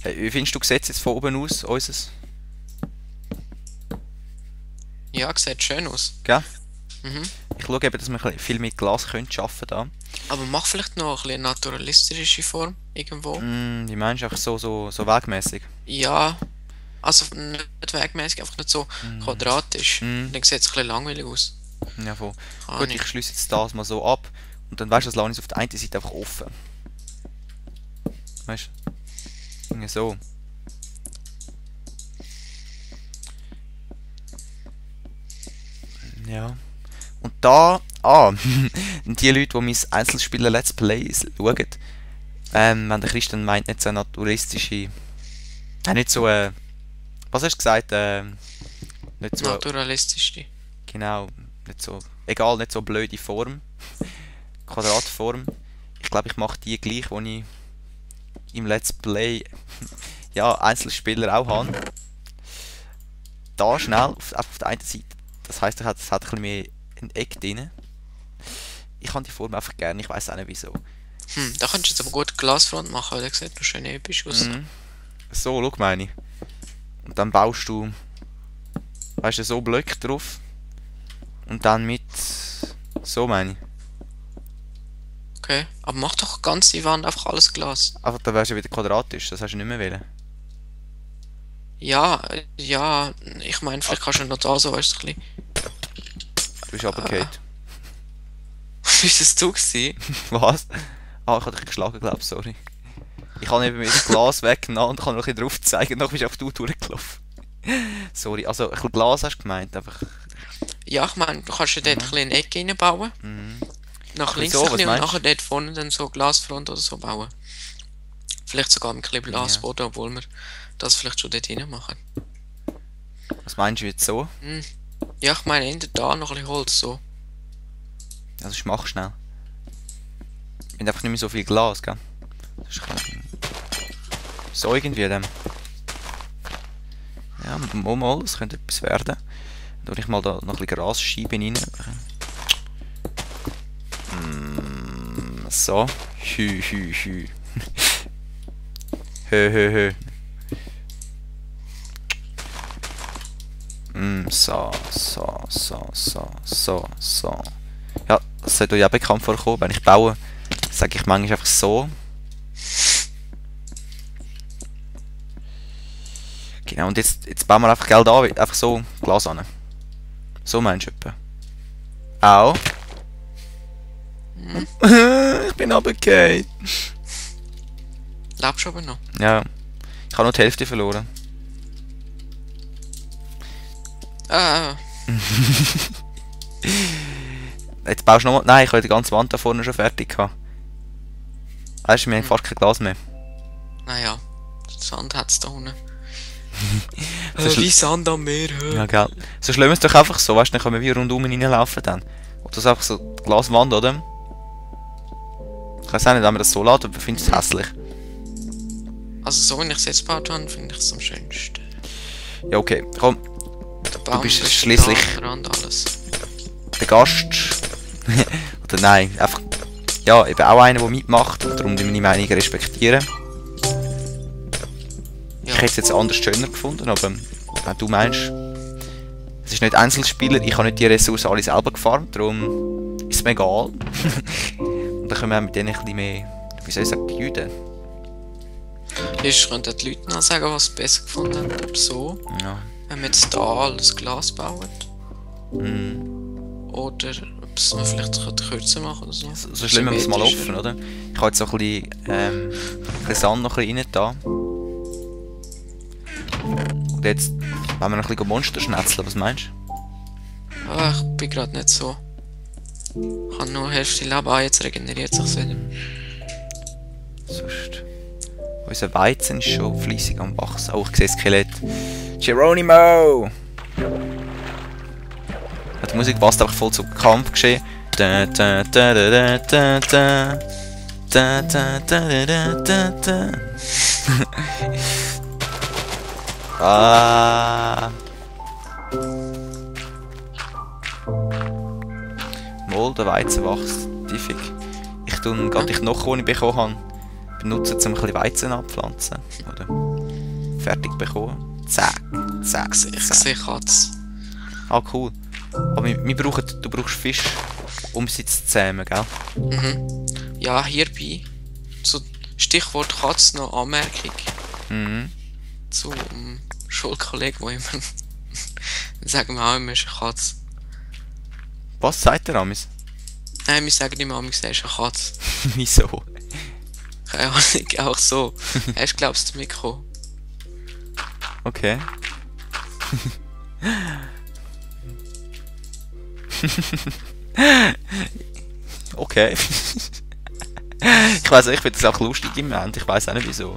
Hey, wie findest du, sieht es jetzt von oben aus, unseres? Ja, sieht schön aus. Gell? Mhm. Ich schaue eben, dass wir ein bisschen viel mit Glas können arbeiten da. Aber mach vielleicht noch ein bisschen naturalistische Form irgendwo. Wie meinst du, einfach so wegmäßig? Ja, also nicht wegmäßig, einfach nicht so quadratisch. Mm, Dann sieht es ein bisschen langweilig aus. ja, voll. Keine Gut, Ahnung. ich schließe jetzt das mal so ab. Und dann weißt du, das lasse ich auf der einen Seite einfach offen. Weißt du? Irgendwie so. Ja. Und da, die Leute, die mein Einzelspieler Let's Plays schauen, wenn der Christian meint, nicht so naturalistische, nicht so, was hast du gesagt, nicht so, Naturalistische. genau, nicht so, egal, nicht so blöde Form, Quadratform. Ich glaube, ich mache die gleich, die ich im Let's Play, ja, Einzelspieler auch habe. Da schnell, auf der einen Seite, das heisst, es hat ein bisschen mehr ein Eck drin. Ich habe die Form einfach gerne, ich weiß auch nicht wieso. Da kannst du jetzt aber gut Glasfront machen, weil der sieht noch schön episch aus. Mhm. So, schau meine ich. Und dann baust du, weißt du, so Blöcke drauf. Und dann mit, so meine ich. Okay, aber mach doch ganz die Wand einfach alles Glas. Aber dann wärst du wieder quadratisch, das hast du nicht mehr wollen. Ja, ja, ich meine, vielleicht kannst du noch da so, weißt du, ein Du bist runtergefallen. bisschen. Wie das du gewesen? Was? Ah, ich habe dich geschlagen, glaube ich, sorry. Ich habe eben das Glas weggenommen und kann noch ein bisschen drauf zeigen, und dann bist du auf die durchgelaufen. Sorry, also ein bisschen Glas hast du gemeint, einfach. Ja, ich meine, du kannst ja dort ein bisschen eine Ecke reinbauen. Mhm. Nach links Wieso, ein was bisschen und meinst nachher dort vorne dann so Glasfront oder so bauen. Vielleicht sogar mit ein bisschen du? Ja. Glasboden, obwohl wir das vielleicht schon dort rein machen. Was meinst du jetzt so? Ja, ich meine, hinter da noch ein bisschen Holz, so. Also ich mach schnell. Wir haben einfach nicht mehr so viel Glas, gell? Das ist so irgendwie dann. Ja, mal, das könnte etwas werden. Dann tue ich mal da noch ein bisschen Grasscheiben rein. So. Hü. Hö. So. Ja, das sollte euch auch bekannt vorkommen. Wenn ich baue, sage ich manchmal einfach so. Genau, und jetzt bauen wir einfach Geld an, einfach so Glas an. So meinst du etwa? Au. Ich bin runtergefallen. Lebst du aber noch? Ja, ich habe nur die Hälfte verloren. Ah, Jetzt baust du nochmal. Nein, ich habe die ganze Wand da vorne schon fertig gehabt. Weißt du, wir haben fast kein Glas mehr. naja, Sand hat's da unten. So Wie Sand am Meer. Ja, gell. So schlimm ist es doch einfach so, weißt du, dann können wir rundum reinlaufen dann. Oder das ist einfach so Glaswand, oder? Ich weiß auch nicht, wenn man das so lässt, aber ich finde es hässlich. Also so, wenn ich es jetzt gebaut habe, finde ich es am schönsten. Ja, okay, komm, Der Baum bist ist schliesslich- da, der Rand, alles. der Gast. Oder nein, einfach. Ja, eben auch einer, der mitmacht, und darum meine Meinung respektieren. Ja. Ich hätte es jetzt anders schöner gefunden, aber wenn du meinst, es ist nicht Einzelspieler, ich habe nicht die Ressourcen alle selber gefarmt, darum ist es mir egal. Und dann können wir mit denen ein bisschen mehr, wie soll ich sagen, juden. Sonst könnten die Leute noch sagen, was sie besser gefunden haben. Ob so, Ja. wenn wir jetzt da alles Glas bauen. Mm. Oder ob es man vielleicht kürzer machen oder so. So schlimm, wenn wir es mal Symmetrischer. offen, oder? Ich habe jetzt so ein bisschen Sand noch ein bisschen rein da. Und jetzt, wenn wir noch ein bisschen Monster schnetzeln, was meinst du? Ah, ich bin gerade nicht so. Ich habe nur Hälfte Leben, jetzt regeneriert sich wieder. Sonst. Unser Weizen ist schon fleissig am Wachsen. Oh, ich sehe das Skelett. Geronimo! Ja, die Musik passt einfach voll zum Kampfgeschehen. Da, da, da, da, da, da, da, da, da, da, da, da. Ah. Mal, der Weizen wächst tiefig. Ich tue gerade die Knochen, die ich bekommen habe, benutzen, um ein bisschen Weizen abpflanzen. Oder? fertig bekommen. Zack, zack, Ich zack. sehe Katz. Ah, cool. Aber du brauchst Fisch, um sie zu zähmen, gell? Mhm. Ja, hierbei. So Stichwort Katz noch Anmerkung Mhm. zu Schulkollegen, wo immer sagen wir auch immer, ist eine Katz. Was sagt der Amis? Nein, wir sagen immer, wir sehen, ist eine Katz. Wieso? Keine Ahnung, auch so. Hast du, glaubst du, mitgekommen? Okay. Okay. Ich weiß nicht, ich finde das auch lustig im Moment. Ich weiß auch nicht wieso.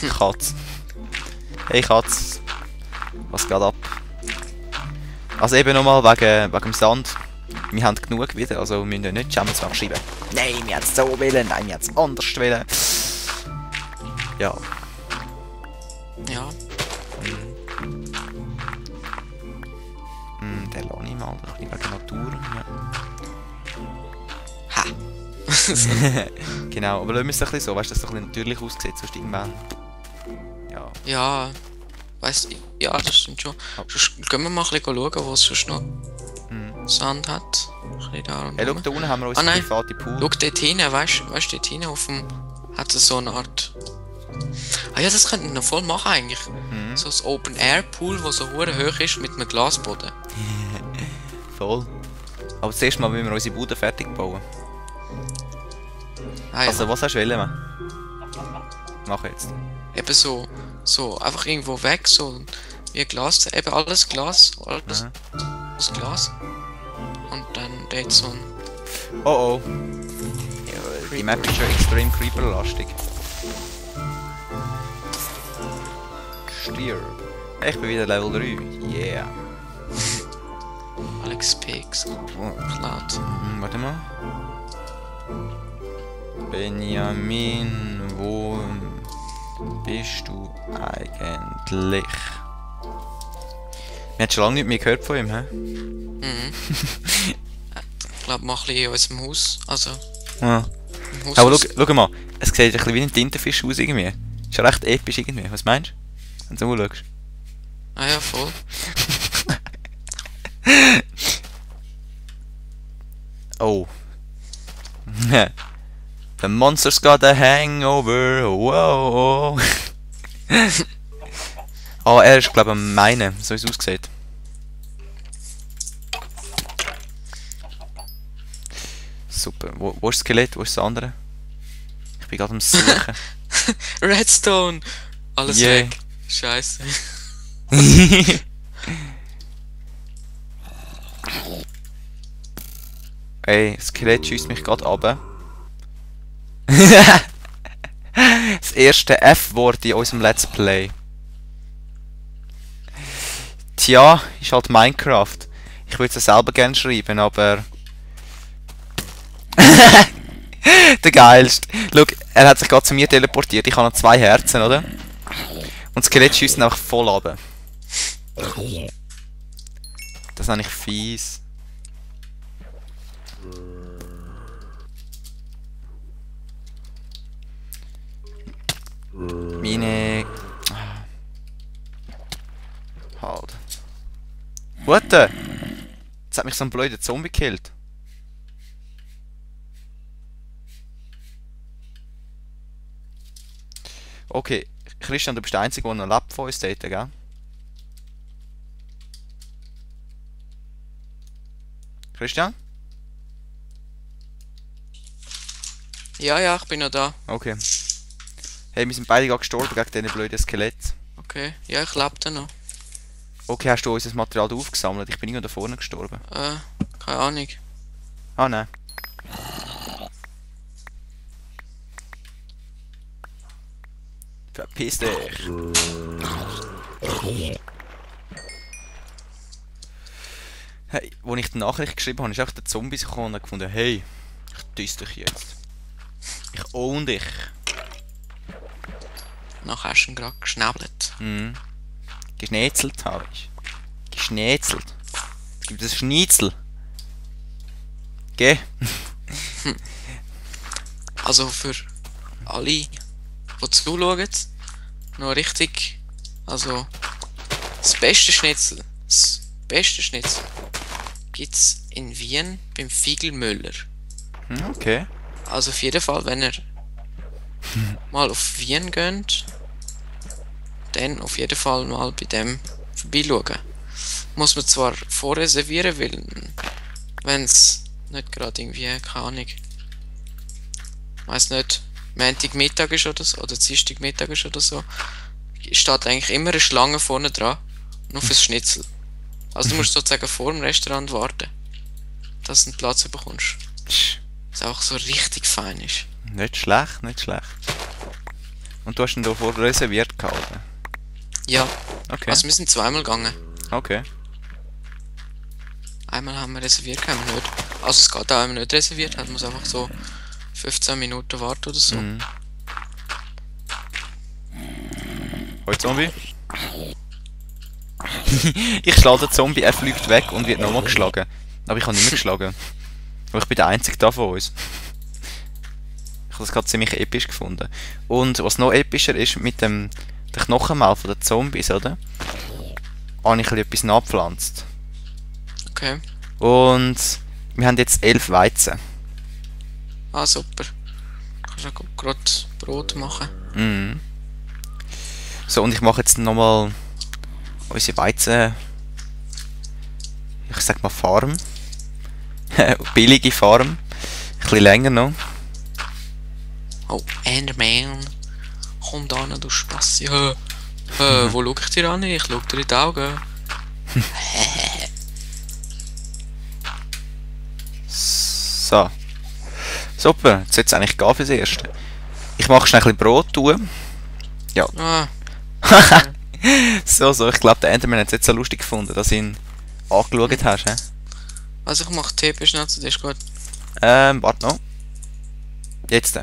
Katz. Hey Katz. Was geht ab? Also eben nochmal wegen dem Sand. Wir haben genug wieder, also wir müssen ja nicht Champions schreiben. Nein, wir haben es so wollen, nein, wir haben es anders wollen. Ja. Ja. Der lasse ich mal, ein bisschen wegen Natur. Ha! Ja. Genau, aber lassen wir es ein bisschen so, weißt du, dass es ein bisschen natürlich aussieht, sonst irgendwann. Ja. Ja. Weißt du, ja, das stimmt schon. Sonst gehen wir mal ein bisschen schauen, wo es sonst noch Sand hat. Ein bisschen da und Hey, schau, da unten haben wir unseren nein. privaten Pool. Schau dort hinten, weißt du, dort hinten auf dem. Hat es so eine Art. Ah ja, das könnten wir noch voll machen eigentlich. So ein Open-Air-Pool, das so hure hoch ist mit einem Glasboden. Voll. Aber zuerst mal müssen wir unsere Bude fertig bauen. Ah, ja. Also, was hast du wollen? Mach jetzt. Eben so einfach irgendwo weg, so wie Glas, eben alles Glas, alles aus Glas. Und dann dort so ein. Oh oh. Ja, die Map ist schon extrem creeper-lastig. Stier. Ich bin wieder Level 3. Yeah. Alex Pigs. Cloud. Warte mal. Benjamin, wo bist du eigentlich? Wir haben schon lange nicht mehr gehört von ihm, hä? Ich glaube, mach ein bisschen in unserem Haus. Also, Ja. im Haus. Aber schau mal, es sieht ein bisschen wie ein Tintenfisch aus irgendwie. Ist ja recht episch irgendwie. Was meinst du? Wenn du mal schaust. Ah ja, voll. Oh. The monster's got a hangover. Wow. Oh, er ist glaube ich am meinen, so wie es aussieht. Super. Wo ist das Skelett? Wo ist das andere? Ich bin gerade am Suchen. Redstone! Alles Yeah. weg. Scheiße. Ey, das Skelett schießt mich gerade runter. Das erste F-Wort in unserem Let's Play. Tja, ist halt Minecraft. Ich würde es selber gerne schreiben, aber... Der geilste. Schau, er hat sich gerade zu mir teleportiert. Ich habe noch 2 Herzen, oder? Und das Skelett schießt ihn einfach voll runter. Das ist eigentlich fies. Meine... Halt. What the? Jetzt hat mich so ein blöder Zombie gekillt. Okay, Christian, du bist der Einzige, der noch lebt von uns dort, gell? Christian? Ja, ich bin noch da. Okay. Hey, wir sind beide gerade gestorben gegen diese blöden Skelett. Okay, ja, ich lebe da noch. Okay, hast du unser Material aufgesammelt? Ich bin irgendwo da vorne gestorben. Keine Ahnung. Ah, nein. Verpiss dich! Hey, als ich die Nachricht geschrieben habe, ist auch der Zombie gekommen und hat gefunden, hey, ich düss dich jetzt. Ich own dich. Nachher hast du ihn gerade geschnäbelt. Mhm. Geschnetzelt habe ich. Geschnetzelt. Gibt es Schnitzel? Geh. Also für alle, die zuschauen, noch richtig. Also, das beste Schnitzel. Das beste Schnitzel gibt's in Wien beim Figlmüller. Okay. Also auf jeden Fall, wenn ihr mal auf Wien geht, dann auf jeden Fall mal bei dem vorbeischauen. Muss man zwar vorreservieren, weil wenn es nicht gerade irgendwie, keine Ahnung, weiß nicht, Montagmittag ist oder so, oder Dienstagmittag ist oder so, steht eigentlich immer eine Schlange vorne dran, nur fürs Schnitzel. Also du musst sozusagen vor dem Restaurant warten, dass du einen Platz bekommst. Was auch so richtig fein ist. Nicht schlecht, nicht schlecht. Und du hast ihn da vor reserviert gehalten? Ja, Okay. also wir sind zweimal gegangen. Okay. Einmal haben wir reserviert, haben wir nicht. Also es geht auch, wenn man nicht reserviert hat, muss einfach so 15 Minuten warten oder so. Mhm. Hoi Zombie. Ich schlage den Zombie, er fliegt weg und wird nochmal geschlagen. Aber ich habe nicht mehr geschlagen. Aber ich bin der Einzige da von uns. Ich habe das gerade ziemlich episch gefunden. Und was noch epischer ist, mit dem der Knochenmal von den Zombies, oder? Habe ich etwas nachgepflanzt. Okay. Und wir haben jetzt 11 Weizen. Ah, super. Kannst du gerade Brot machen. Mhm. So, und ich mache jetzt nochmal unsere Weizen, ich sag mal Farm. Billige Farm. Ein bisschen länger noch. Oh, Enderman. Komm da hin, du Spaß. Ja. Wo schau ich dir an? Ich schau dir in die Augen. So. Super, jetzt sollte es eigentlich gehen fürs Erste. Ich mache schnell ein bisschen Brot tun. Ja. Ah, So, ich glaube, der Enderman hat es jetzt so lustig gefunden, dass du ihn angeschaut hast. He? also ich mach TP schnell zu dir, ist gut. Warte noch. Jetzt.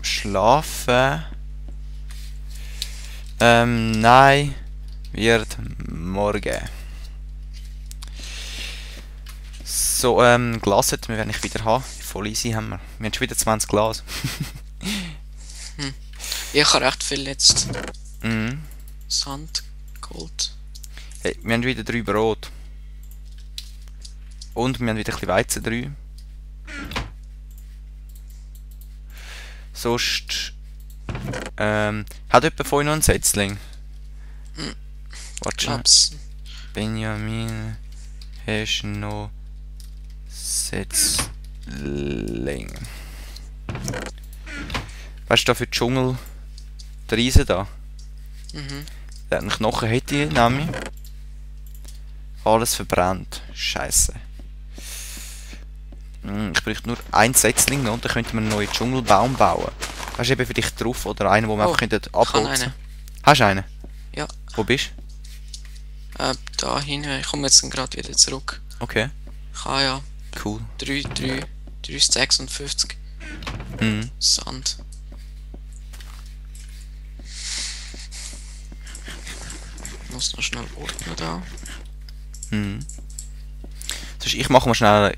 Schlafen. Nein. Wird morgen. So, Glas hätten wir, wenn ich wieder habe. Voll easy haben wir. Wir haben schon wieder 20 Glas. Ich habe recht viel jetzt. Mhm. Sand, Gold. Hey, wir haben wieder 3 Brot. Und wir haben wieder ein bisschen Weizen 3. Sonst. Hat jemand von euch noch einen Setzling? Warte schon. Glaub's. Benjamin, hast du noch Setzling? Weißt du, da für die Dschungel, der Riese da? Mhm. Der hat einen Knochen, hätte ich, nehme ich. Alles verbrannt. Scheiße. Ich bräuchte nur ein Setzling noch und dann könnte man einen neuen Dschungelbaum bauen. Hast du eben für dich drauf oder einen, wo wir einfach Ich kann abholzen? einen. Hast du einen? Ja. Wo bist Da hinten. Ich komme jetzt gerade wieder zurück. du? Okay, Ich habe ja cool. 356 Mhm. Sand. Ich muss noch schnell ordnen da. Mhm. Sonst ich mache mal schnell.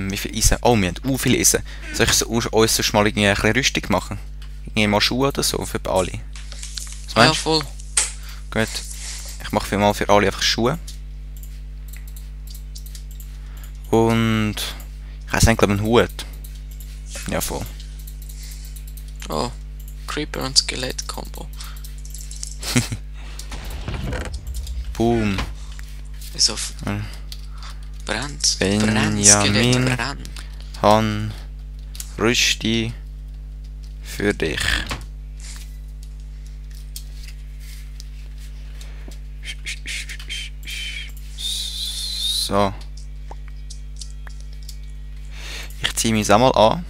Wie viel Eisen? Oh, wir haben viel Eisen. Soll ich uns sonst mal irgendwie ein bisschen Rüstung machen? Irgendwie mal Schuhe oder so für alle? Was Ja, meinst du? voll. Gut. Ich mache mal für alle einfach Schuhe. Und ich weiß eigentlich, glaube ich, einen Hut. Ja, voll. Oh, Creeper und Skelett-Kombo. Boom. Ist auf. Hm. Brennt. Benjamin. Skelett, brennt. Han Rüsti für dich. So. Ich ziehe mich auch mal an.